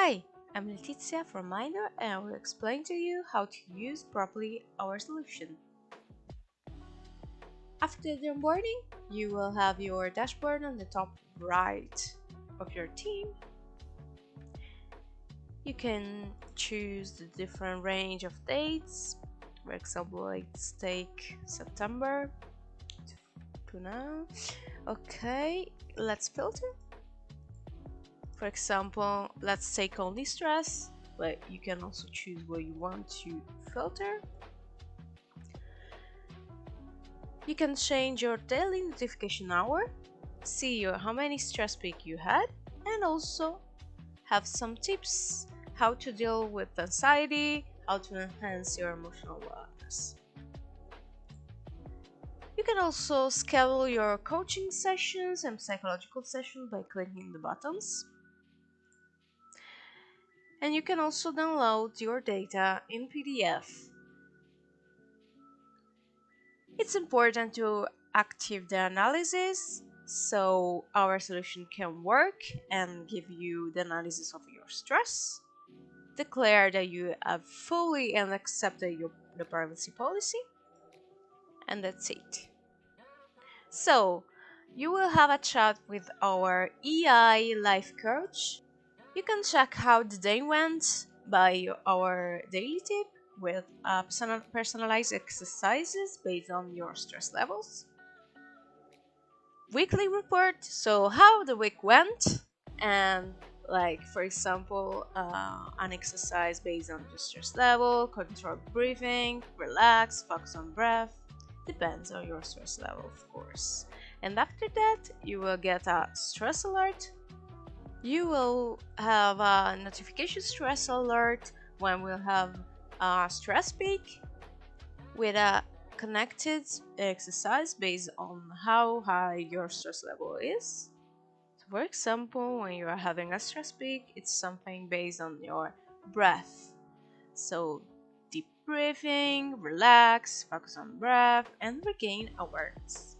Hi, I'm Letizia from Myndoor and I will explain to you how to use properly our solution. After the onboarding, you will have your dashboard on the top right of your team. You can choose the different range of dates. For example, let's take September to now. Okay, let's filter. For example, let's take only stress, but you can also choose what you want to filter. You can change your daily notification hour, see how many stress peaks you had, and also have some tips how to deal with anxiety, how to enhance your emotional wellness. You can also schedule your coaching sessions and psychological sessions by clicking the buttons. And you can also download your data in PDF. It's important to active the analysis so our solution can work and give you the analysis of your stress. Declare that you have fully and accepted the privacy policy, and that's it. So, you will have a chat with our EI life coach. You can check how the day went by our daily tip with personalized exercises based on your stress levels. Weekly report, so how the week went, and like for example an exercise based on your stress level, controlled breathing, relax, focus on breath, depends on your stress level of course. And after that you will get a stress alert. You will have a notification stress alert when we'll have a stress peak with a connected exercise based on how high your stress level is. So for example, when you are having a stress peak, it's something based on your breath. So deep breathing, relax, focus on breath, and regain awareness.